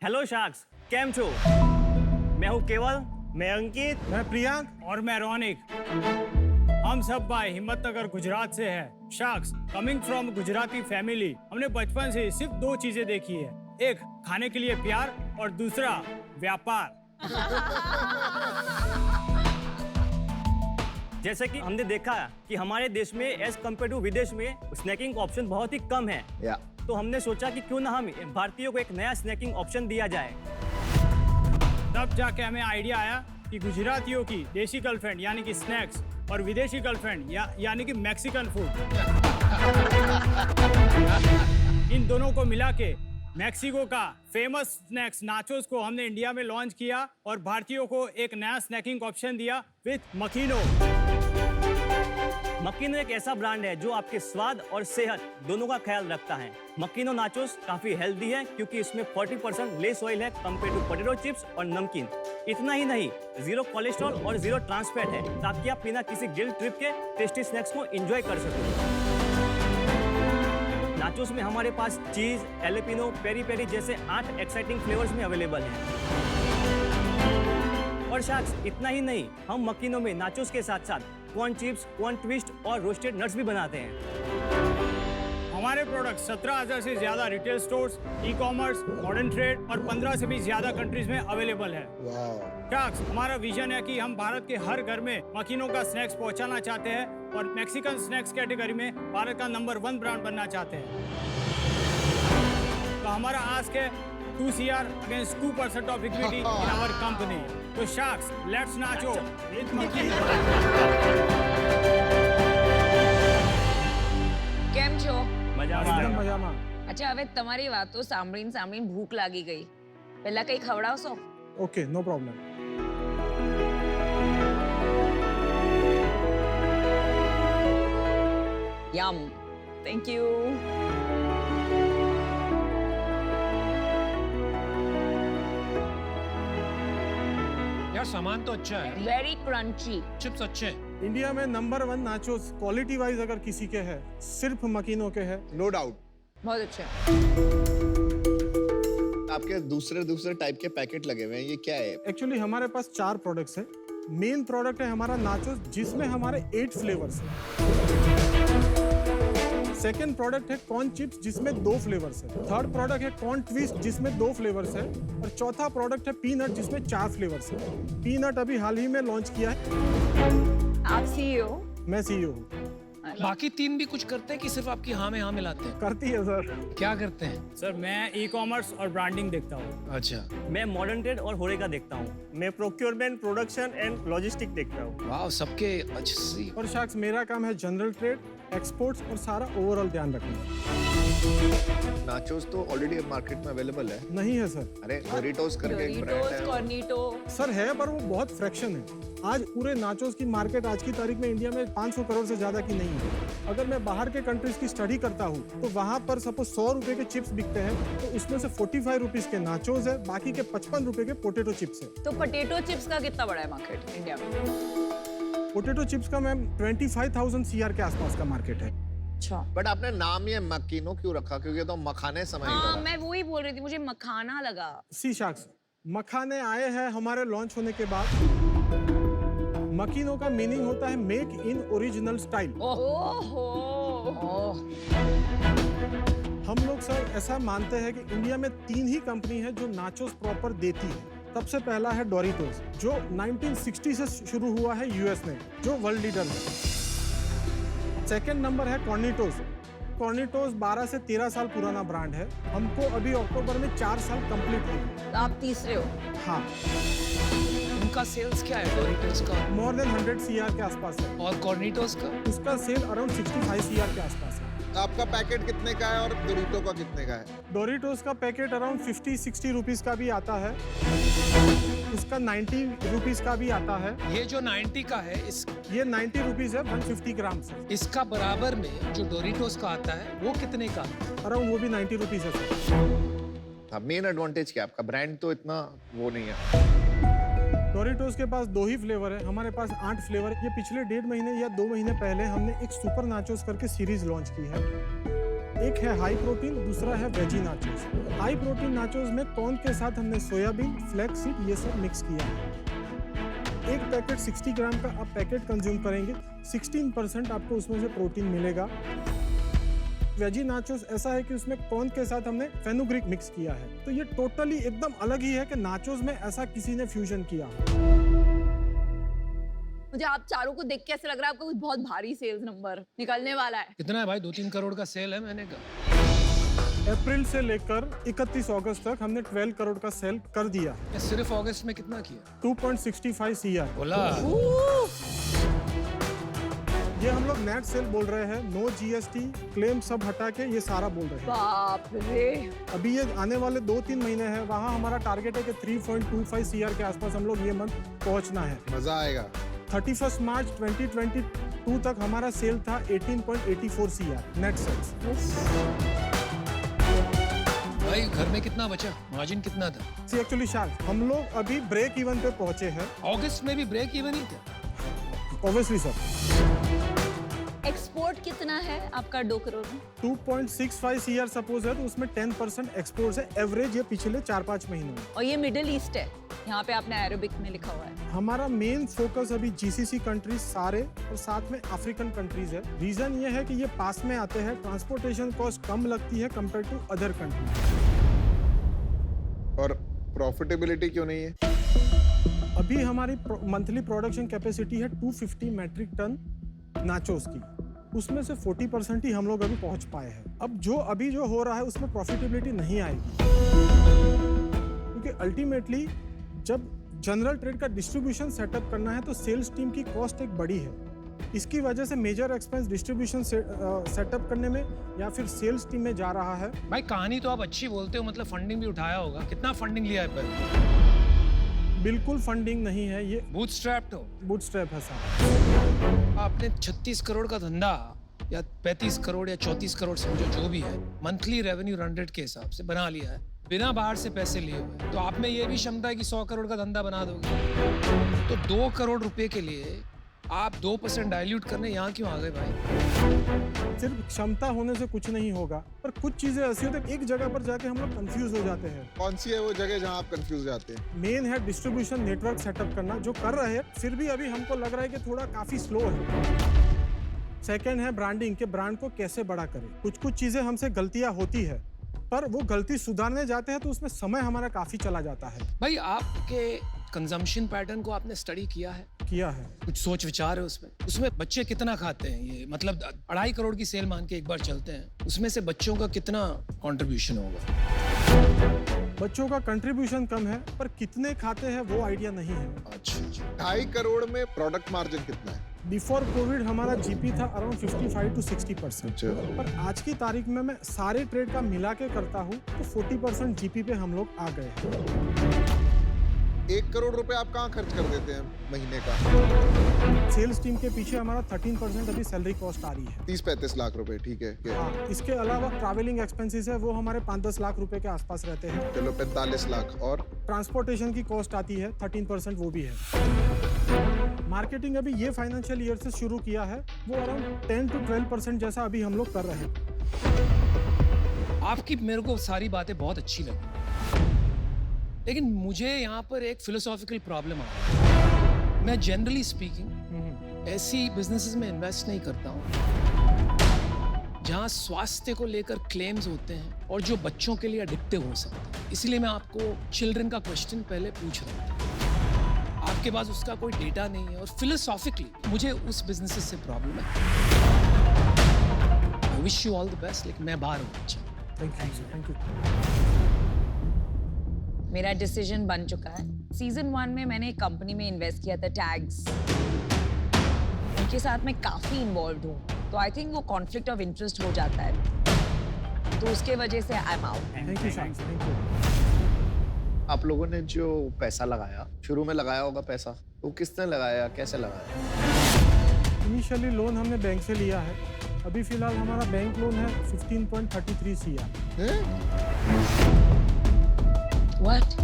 Hello sharks, केम छो? मैं हूँ केवल। मैं अंकित। मैं प्रियांक। और मैं रोनिक। हम सब भाई हिम्मतनगर गुजरात से हैं। Sharks coming from Gujarati family. हमने बचपन से सिर्फ दो चीजें देखी है, एक खाने के लिए प्यार और दूसरा व्यापार। जैसे कि हमने देखा कि हमारे देश में एज कम्पेयर टू विदेश में स्नैकिंग ऑप्शन बहुत ही कम है। तो हमने सोचा कि क्यों ना हम भारतीयों को एक नया स्नैकिंग ऑप्शन दिया जाए। तब जाके हमें आइडिया आया कि गुजरातियों की देसी गर्लफ्रेंड यानी कि स्नैक्स और विदेशी गर्लफ्रेंड यानी कि मैक्सिकन फूड, इन दोनों को मिला के मैक्सिको का फेमस स्नैक्स नाचोस को हमने इंडिया में लॉन्च किया और भारतीयों को एक नया स्नैकिंग ऑप्शन दिया विथ मकीनो। मकीनो एक ऐसा ब्रांड है जो आपके स्वाद और सेहत दोनों का ख्याल रखता है। मकीनो नाचोस काफी हेल्दी है क्योंकि इसमें 40% लेस ऑयल है कंपेयर टू पोटैटो चिप्स और नमकीन। इतना ही नहीं, जीरो कोलेस्ट्रॉल और जीरो ट्रांस फैट है ताकि आप बिना किसी गिल्ट ट्रिप के टेस्टी स्नैक्स को एंजॉय कर सकें। नाचोस में हमारे पास चीज, एलेपिनो, पेरी पेरी जैसे 8 एक्साइटिंग फ्लेवर्स में अवेलेबल हैं। और शार्क्स इतना ही नहीं, हम मकीनो में नाचोस के साथ साथ कॉर्न चिप्स, कॉर्न ट्विस्ट और रोस्टेड नट्स भी बनाते हैं। हमारे प्रोडक्ट 17,000 से ज्यादा retail stores, ecommerce, modern trade और 15 से भी ज्यादा कंट्रीज में अवेलेबल है। शार्क्स, हमारा विजन है कि हम भारत के हर घर में मकीनो का स्नैक्स पहुंचाना चाहते हैं और मैक्सिकन स्नैक्स कैटेगरी में भारत का नंबर 1 ब्रांड बनना चाहते हैं। तो हमारा आस्क है 2 CR against 2% of equity in our company. तो शार्क्स, लेट्स नाचो विद मकीनो। કેમ છો? મજામાં. અચ્છા, હવે તમારી વાતો સાંભળીને ભૂખ લાગી ગઈ. પહેલા કંઈ ખવડાવશો? Okay, no problem. Yum. Thank you. यार सामान तो अच्छा है, વેરી ક્રન્ચી. चिप्स अच्छे हैं। इंडिया में नंबर 1 नाचोस क्वालिटी वाइज अगर किसी के है सिर्फ मकीनो के है। No doubt. बहुत अच्छा. आपके दूसरे टाइप के पैकेट लगे हुए हैं, ये क्या है? एक्चुअली हमारे पास 4 प्रोडक्ट्स है। मेन प्रोडक्ट है हमारा नाचोस जिसमें हमारे 8 फ्लेवर्स है। सेकेंड प्रोडक्ट है कॉर्न चिप्स जिसमें 2 फ्लेवर्स है। थर्ड प्रोडक्ट है कॉर्न ट्विस्ट जिसमें 2 फ्लेवर्स है और चौथा प्रोडक्ट है पीनट जिसमें 4 फ्लेवर्स है। पीनट अभी हाल ही में लॉन्च किया है। આપ CEO? मैं CEO हूँ। बाकी 3 भी कुछ करते हैं कि सिर्फ आपकी हाँ में हाँ मिलाते हैं? करती है सर। क्या करते हैं? सर, मैं ई-कॉमर्स और ब्रांडिंग देखता हूँ। अच्छा, मैं मॉडर्न ट्रेड और होरेका देखता हूँ। मैं प्रोक्योरमेंट, प्रोडक्शन एंड लॉजिस्टिक देखता हूँ। वाह, सबके अच्छी। और शार्क्स, मेरा काम है जनरल ट्रेड, एक्सपोर्ट्स और सारा ओवरऑल ध्यान रखना। नाचोस तो ऑलरेडी मार्केट में अवेलेबल है। नहीं है सर। अरे डोरिटोस करके एक ब्रांड ડોરિટોસ, है। કોર્નિટો. सर है पर वो बहुत फ्रैक्शन है। आज पूरे नाचोस की मार्केट आज की तारीख में इंडिया में 500 करोड़ से ज्यादा की नहीं है। अगर मैं बाहर के कंट्रीज की स्टडी करता हूँ तो वहाँ पर सपोज 100 रुपए के चिप्स बिकते हैं तो उसमें से 45 रुपीज के नाचोस है, बाकी के 55 रुपए के पोटैटो चिप्स है। तो पोटैटो चिप्स का कितना बड़ा है मार्केट इंडिया में? पोटैटो चिप्स का मैम 25,000 CR के आसपास का मार्केट है। अच्छा. बट आपने नाम ये मकीनो क्यों रखा? क्योंकि तो मखाने समय हाँ, का। मैं वही बोल रही थी, मुझे मखाना लगा. सी शार्क्स, मखाने आए हैं हमारे लॉन्च होने के बाद। मकीनो का मीनिंग होता है मेक इन ओरिजिनल स्टाइल। ओहो. हम लोग सर ऐसा मानते हैं कि इंडिया में 3 ही कंपनी है जो नाचोस प्रॉपर देती है। सबसे पहला है डोरिटोस जो 1960 से शुरू हुआ है यूएस में, जो वर्ल्ड लीडर है। सेकंड नंबर है कॉर्निटोस। कॉर्निटोस 12 से 13 साल पुराना ब्रांड है। हमको अभी अक्टूबर में 4 साल कंप्लीट हुए। आप तीसरे हो. हाँ, उनका सेल्स क्या है डोरिटोस का? मोर देन 100 CR के आसपास है। और कॉर्निटोस का? उसका सेल अराउंड 65 CR के आसपास है। आपका पैकेट कितने का है और डोरिटो का कितने का है? डोरिटोस का पैकेट अराउंड 50-60 रुपीज का भी आता है। उसका 90 रुपीज का भी आता है। ये जो 90 का है, ये 90 रुपीज है 150 ग्राम से। इसका बराबर में जो डोरिटोस का आता है वो कितने का? अराउंड वो भी 90 रुपीज है सर। हाँ, मेन एडवांटेज क्या है आपका? ब्रांड तो इतना वो नहीं है। डोरिटोस के पास 2 ही फ्लेवर है, हमारे पास 8 फ्लेवर है। ये पिछले 1.5 महीने या 2 महीने पहले हमने एक सुपर नाचोस करके सीरीज लॉन्च की है। एक है हाई प्रोटीन, दूसरा है veggie nachos. High protein nachos में कॉर्न के साथ हमने सोयाबीन, फ्लैक्स सीड ये सब मिक्स किया है। एक पैकेट 60 ग्राम का आप पैकेट कंज्यूम करेंगे, 16% आपको उसमें से प्रोटीन मिलेगा। वेजी नाचोस ऐसा है कि उसमें कॉर्न के साथ हमने फेनुग्रीक मिक्स किया है, तो ये टोटली एकदम अलग ही है कि नाचोस में ऐसा किसी ने फ्यूजन किया। मुझे आप चारों को देख के ऐसा लग रहा है आपका कुछ बहुत भारी सेल्स नंबर निकलने वाला है। कितना है भाई? 2-3 करोड़ का सेल है मैंने कहा। अप्रैल से लेकर 31 अगस्त तक हमने 12 करोड़ का सेल कर दिया है। ये सिर्फ अगस्त में कितना किया? 2.65 CR। बोला ये हम लोग नेट सेल बोल रहे हैं, नो GST क्लेम सब हटा के ये सारा बोल रहे हैं। बाप रे। अभी ये आने वाले 2-3 महीने हैं, वहाँ हमारा टारगेट है कि 3.25 CR के आसपास हम लोग ये मंथ पहुँचना है। मजा आएगा। 31 मार्च 2022 तक हमारा सेल था 18.84 CR नेट सेल्स। भाई घर में कितना बचा? मार्जिन कितना था? एक्चुअली शायद हम लोग अभी ब्रेक इवन पे पहुंचे हैं। अगस्त में भी ब्रेक इवन ही था। Obviously sir. एक्सपोर्ट कितना है आपका 2 करोड़ में? 2.65 CR सपोज है, तो उसमें 10% एक्सपोर्ट है एवरेज ये पिछले 4-5 महीनों में। और ये मिडिल ईस्ट है, यहाँ पे आपने अरेबिक में लिखा हुआ है। हमारा मेन फोकस अभी GCC कंट्रीज सारे और साथ में अफ्रीकन कंट्रीज है। रीजन ये है कि ये पास में आते हैं, ट्रांसपोर्टेशन कॉस्ट कम लगती है कंपेयर टू अदर कंट्रीज। और प्रॉफिटेबिलिटी क्यों नहीं है? अभी हमारी मंथली प्रोडक्शन कैपेसिटी है 250 मैट्रिक टन नाचोस की, उसमें से 40% ही हम लोग अभी पहुंच पाए हैं। अब जो हो रहा है उसमें प्रॉफिटेबिलिटी नहीं आएगी, क्योंकि अल्टीमेटली जब जनरल ट्रेड का डिस्ट्रीब्यूशन सेटअप करना है तो सेल्स टीम की कॉस्ट एक बड़ी है। इसकी वजह से मेजर एक्सपेंस डिस्ट्रीब्यूशन सेटअप करने में या फिर सेल्स टीम में जा रहा है। भाई कहानी तो आप अच्छी बोलते हो, मतलब फंडिंग भी उठाया होगा। कितना फंडिंग लिया है पहले? बिल्कुल फंडिंग नहीं है, ये बूटस्ट्रैप्ड हो। बूटस्ट्रैप है साहब। आपने 36 करोड़ का धंधा या 35 करोड़ या 34 करोड़ समझो जो भी है, मंथली रेवेन्यू रन रेट के हिसाब से बना लिया है बिना बाहर से पैसे लिए हुए। तो आप में ये भी क्षमता है कि 100 करोड़ का धंधा बना दोगे। तो 2 करोड़ रुपए के लिए आप 2% डाइल्यूट करने यहाँ क्यों आ गए भाई? सिर्फ क्षमता होने से कुछ नहीं होगा, पर कुछ चीजें ऐसी होती है एक जगह पर जाके हम लोग कंफ्यूज हो जाते हैं। कौन सी है वो जगह जहाँ आप कंफ्यूज जाते हैं? मेन है डिस्ट्रीब्यूशन नेटवर्क सेटअप करना, जो कर रहे हैं, फिर भी अभी हमको लग रहा है कि थोड़ा काफी स्लो है। सेकंड है ब्रांडिंग, के ब्रांड को कैसे बड़ा करें। कुछ चीजें हमसे गलतियां होती है, पर वो गलती सुधारने जाते हैं तो उसमें समय हमारा काफी चला जाता है। भाई आपके कंजम्पशन पैटर्न को आपने स्टडी किया है? किया है। कुछ सोच विचार है उसमें बच्चे कितना खाते हैं? ये मतलब 2.5 करोड़ की सेल मान के एक बार चलते हैं, उसमें से बच्चों का कितना कंट्रीब्यूशन होगा? बच्चों का कंट्रीब्यूशन कम है, पर कितने खाते हैं वो आइडिया नहीं है। अच्छा 2.5 करोड़ में प्रोडक्ट मार्जिन कितना है? बिफोर कोविड हमारा GP था अराउंड 55 to 60%। पर आज की तारीख में मैं सारे ट्रेड का मिला के करता हूँ तो 40% GP पे हम लोग आ गए हैं। 1 करोड़ रुपए आप कहाँ खर्च कर देते हैं महीने का? सेल्स टीम के पीछे हमारा 13% अभी सैलरी कॉस्ट आ रही है। 30-35 लाख रुपए, ठीक है। हाँ, इसके अलावा ट्रैवलिंग एक्सपेंसेस है, वो हमारे 5-10 लाख रुपए के आसपास रहते हैं। चलो 45 लाख। और ट्रांसपोर्टेशन की कॉस्ट आती है 13%, वो भी है। मार्केटिंग अभी ये फाइनेंशियल ईयर से शुरू किया है, वो अराउंड 10 to 12% जैसा अभी हम लोग कर रहे हैं। आपकी मेरे को सारी बातें बहुत अच्छी लगी, लेकिन मुझे यहाँ पर एक फिलोसॉफिकल प्रॉब्लम आ रहा है। मैं जनरली स्पीकिंग ऐसी बिजनेसेस में इन्वेस्ट नहीं करता हूँ जहाँ स्वास्थ्य को लेकर क्लेम्स होते हैं और जो बच्चों के लिए एडिक्टिव हो सकते हैं। इसलिए मैं आपको चिल्ड्रन का क्वेश्चन पहले पूछ रहा था। आपके पास उसका कोई डेटा नहीं है और फिलोसॉफिकली मुझे उस बिजनेसेस से प्रॉब्लम है। I wish you all the best, लेकिन मैं बाहर हूँ। Thank you. मेरा डिसीजन बन चुका है। सीजन 1 में मैंने एक कंपनी में इन्वेस्ट किया था, टैग्स। उनके साथ मैं काफी इन्वॉल्व हूँ, तो आई थिंक वो कॉन्फ्लिक्ट ऑफ इंटरेस्ट हो जाता है, तो उसके वजह से I am out. Thank you शांत, थैंक यू। आप लोगों ने जो पैसा लगाया, शुरू में लगाया होगा पैसा, तो किसने लगाया, कैसे लगाया? इनिशियली लोन हमने बैंक से लिया है। अभी फिलहाल हमारा बैंक लोन है 15.33 CR। What?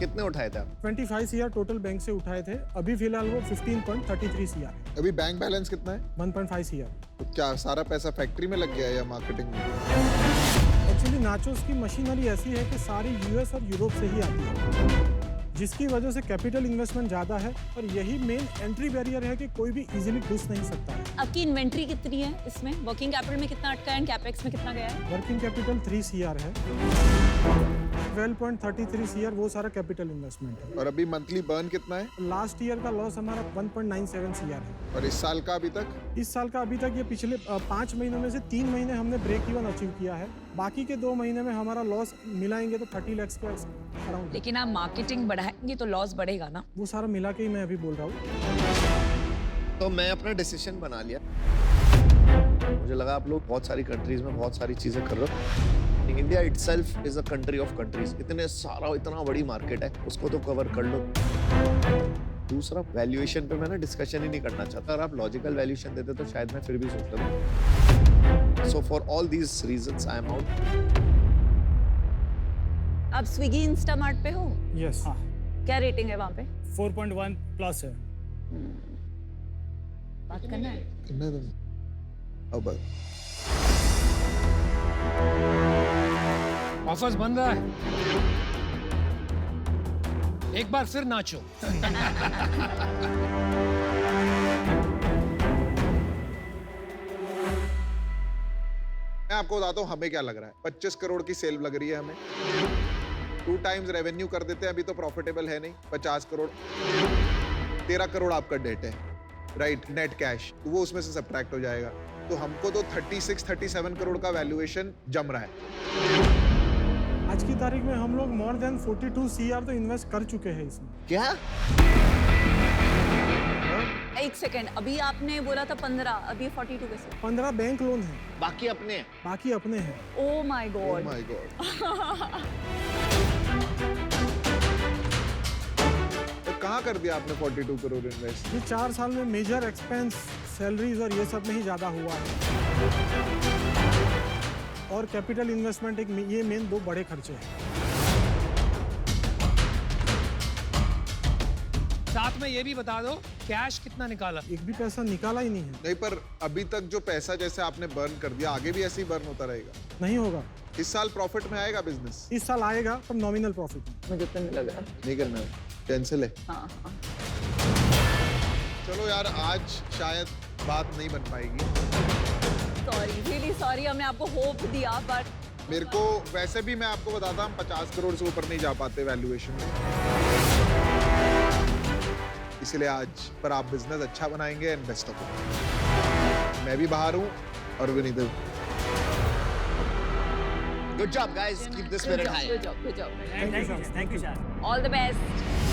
कितने उठाए थे आप? 25 सीआर टोटल बैंक से उठाए थे, अभी फिलहाल वो 15.33 सीआर है, अभी बैंक बैलेंस कितना है? 1.5 सीआर। तो क्या सारा पैसा फैक्ट्री में लग गया है या मार्केटिंग में? एक्चुअली नाचोस की मशीनरी ऐसी है कि सारी यूएस और यूरोप से ही आती है, जिसकी वजह से कैपिटल इन्वेस्टमेंट ज़्यादा है और यही मेन एंट्री बैरियर है कि कोई भी इजीली घुस नहीं सकता है। आपकी इन्वेंट्री कितनी है इसमें? वर्किंग कैपिटल में कितना अटका है एंड कैपेक्स में कितना गया है? वर्किंग कैपिटल 3 सीआर है, 12.33 सीआर वो सारा कैपिटल इन्वेस्टमेंट है। और अभी मंथली बर्न कितना है? लास्ट ईयर का लॉस हमारा 1.97 सीआर है और इस साल का अभी तक? इस साल का अभी तक ये पिछले 5 महीनों में से 3 महीने हमने ब्रेक इवन अचीव किया है, बाकी के 2 महीने में हमारा लॉस मिलाएंगे तो 30 लाख के अराउंड। लेकिन आप मार्केटिंग बढ़ाएंगे तो लॉस बढ़ेगा ना? वो सारा मिला के ही मैं अभी बोल रहा हूँ। तो मैं अपना डिसीजन बना लिया। मुझे लगा आप लोग बहुत सारी कंट्रीज में बहुत सारी चीजें कर रहे हो। India itself is a country of countries, इतना बड़ी मार्केट है, उसको तो कवर कर लो। दूसरा, वैल्यूएशन पे मैं ना डिस्कशन ही नहीं करना चाहता। अगर आप लॉजिकल वैल्यूएशन देते तो शायद मैं फिर भी सोचता। So for all these reasons I am out. आप स्विगी इंस्टामार्ट पे हो? यस। हाँ। क्या रेटिंग है वहाँ पे? 4.1 प्लस है। बात करना है? कितने दिन? अब ऑफर्स बन रहा है, एक बार फिर नाचो। मैं आपको बताता हूँ हमें क्या लग रहा है। 25 करोड़ की सेल लग रही है हमें, 2 टाइम्स रेवेन्यू कर देते हैं, अभी तो प्रॉफिटेबल है नहीं। 50 करोड़, 13 करोड़ आपका डेट है, राइट, नेट कैश, तो वो उसमें से सब्ट्रैक्ट हो जाएगा। तो हमको तो 36-37 करोड़ का वैल्यूएशन जम रहा है। आज की तारीख में हम लोग मोर देन 42 सीआर तो इन्वेस्ट कर चुके हैं इसमें। क्या? एक सेकंड, अभी आपने बोला था 15, अभी 42 कैसे? 15 बैंक लोन है, बाकी अपने हैं। बाकी अपने हैं। Oh my Oh God. my God. तो कहाँ कर दिया आपने 42 करोड़ इन्वेस्ट? ये 4 साल में मेजर एक्सपेंस, सैलरीज और ये सब में ही ज़्यादा हुआ है, और कैपिटल इन्वेस्टमेंट ये मेन 2 बड़े खर्चे हैं। साथ में ये भी बता दो कैश कितना निकाला? एक भी पैसा निकाला ही नहीं है। नहीं, पर अभी तक जो पैसा जैसे आपने बर्न कर दिया, आगे भी ऐसे ही बर्न होता रहेगा? नहीं होगा, इस साल प्रॉफिट में आएगा बिजनेस? इस साल आएगा पर नॉमिनल प्रॉफिट में। मुझे तो नहीं लग रहा। नहीं करना, कैंसिल है। हाँ हाँ। चलो यार, आज शायद बात नहीं बन पाएगी। सॉरी, रियली सॉरी, हमने आपको होप दिया, बट मेरे को वैसे भी मैं आपको बताता, हम 50 करोड़ से ऊपर नहीं जा पाते वैल्यूएशन में, इसलिए आज पर आप बिजनेस अच्छा बनाएंगे एंड बेस्ट ऑफ लक। मैं भी बाहर हूँ और Vineet. Good job guys, keep the spirit high. Good job. Thank you, sir. All the best.